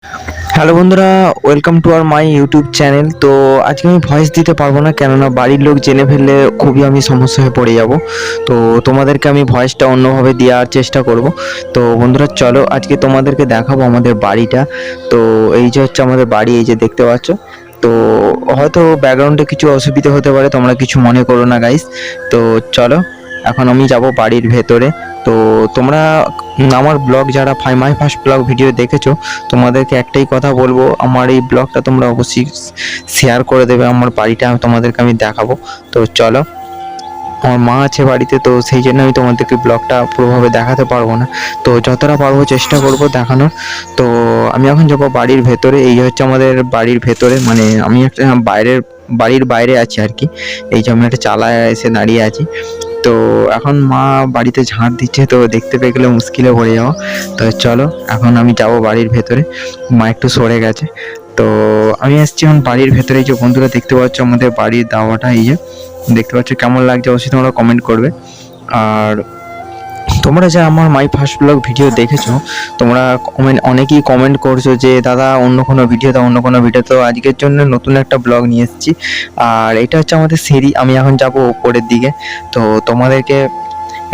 Hello বন্ধুরা, welcome to our my YouTube channel. তো আজকে আমি ভয়েস দিতে পারবো না, কেননা বাড়ির লোক জেনে ফেললে খুবই আমি সমস্যা হয়ে পড়ে যাব। তো তোমাদেরকে আমি ভয়েসটা অন্যভাবে দেওয়ার চেষ্টা করব। তো বন্ধুরা চলো, আজকে তোমাদেরকে দেখাবো আমাদের বাড়িটা। তো এই যে হচ্ছে আমাদের বাড়ি, এই যে দেখতে পাচ্ছ। তো হয়তো ব্যাকগ্রাউন্ডে কিছু অসুবিধা হতে পারে, তোমরা কিছু মনে করো না গাইস। তো চলো, এখন আমি যাব বাড়ির ভেতরে। তো তোমরা আমার ব্লগ যারা মাই ফার্স্ট ব্লগ ভিডিও দেখেছো, তোমাদেরকে একটাই কথা বলবো, আমার এই ব্লগটা তোমরা অবশ্যই শেয়ার করে দেবে। আমার বাড়িটা তোমাদেরকে আমি দেখাবো। তো চলো, আমার মা আছে বাড়িতে, তো সেই জন্য আমি তোমাদেরকে ব্লগটা পুরোভাবে দেখাতে পারবো না। তো যতটা পারবো চেষ্টা করব দেখানোর। তো আমি এখন যাবো বাড়ির ভেতরে। এই হচ্ছে আমাদের বাড়ির ভেতরে, মানে আমি একটা বাড়ির বাইরে আছি আর কি। এই যে আমি একটা চালায় এসে দাঁড়িয়ে আছি। তো এখন মা বাড়িতে ঝাঁট দিচ্ছে, তো দেখতে পেয়ে গেলে মুশকিলে পড়ে যাওয়া। তো চলো, এখন আমি যাব বাড়ির ভেতরে। মা একটু সরে গেছে। তো আমি আসছি এখন বাড়ির ভেতরে। এই যে বন্ধুরা দেখতে পাচ্ছ আমাদের বাড়ির দাওয়াটা, এই যে দেখতে পাচ্ছ, কেমন লাগছে অবশ্যই তোমরা কমেন্ট করবে। আর তোমরা যে আমার মাই ফার্স্ট ব্লগ ভিডিও দেখেছো, তোমরা অনেকেই কমেন্ট করছো যে দাদা অন্য কোনো ভিডিও দাও, অন্য কোনো ভিডিও। তো আজকের জন্য নতুন একটা ব্লগ নিয়ে এসেছি। আর এটা হচ্ছে আমাদের সিঁড়ি, আমি এখন যাব উপরের দিকে। তো তোমাদেরকে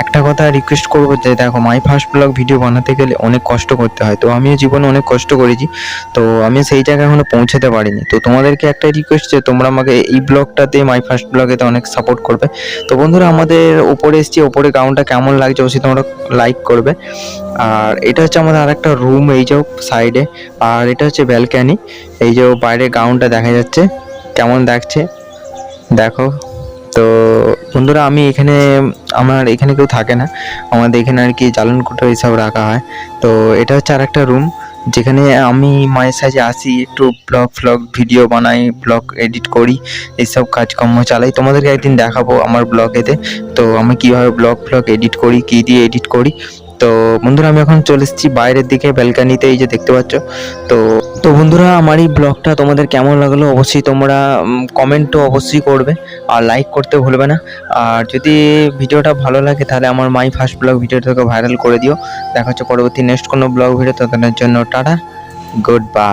একটা কথা রিকোয়েস্ট করবো যে দেখো, মাই ফার্স্ট ব্লগ ভিডিও বানাতে গেলে অনেক কষ্ট করতে হয়। তো আমিও জীবনে অনেক কষ্ট করেছি, তো আমি সেই জায়গায় এখনো পৌঁছাতে পারিনি। তো তোমাদেরকে একটাই রিকোয়েস্ট যে তোমরা আমাকে এই ব্লগটাতে, মাই ফার্স্ট ব্লগেতে অনেক সাপোর্ট করবে। তো বন্ধুরা, আমাদের ওপরে এসেছি, ওপরে গ্রাউন্ডটা কেমন লাগছে অবশ্যই তোমরা লাইক করবে। আর এটা হচ্ছে আমাদের আরেকটা রুম, এই যে সাইডে। আর এটা হচ্ছে ব্যালকানি। এই যে বাইরে গ্রাউন্ডটা দেখা যাচ্ছে, কেমন দেখছে দেখো। তো বন্ধুরা, আমি এখানে, আমার এখানে কেউ থাকে না, আমাদের এখানে আর কি জ্বালান কোঠা এইসব রাখা হয়। তো এটা হচ্ছে আর একটা রুম, যেখানে আমি মায়ের সাথে আসি, একটু ব্লগ ভিডিও বানাই, ব্লগ এডিট করি, এইসব কাজকর্ম চালাই। তোমাদেরকে একদিন দেখাবো আমার ব্লগেতে, তো আমি কীভাবে ব্লগ এডিট করি, কী দিয়ে এডিট করি। তো বন্ধুরা, আমি এখন চলে এসেছি বাইরের দিকে ব্যালকানিতে, এই যে দেখতে পাচ্ছ। তো তো বন্ধুরা, আমার এই ব্লগটা তোমাদের কেমন লাগলো অবশ্যই তোমরা কমেন্টও অবশ্যই করবে, আর লাইক করতে ভুলবে না। আর যদি ভিডিওটা ভালো লাগে তাহলে আমার মাই ফার্স্ট ব্লগ ভিডিওটাকে ভাইরাল করে দিও। দেখা হচ্ছে পরবর্তী নেক্সট কোনো ব্লগ ভিডিও, ততক্ষণের জন্য টাটা, গুড বাই।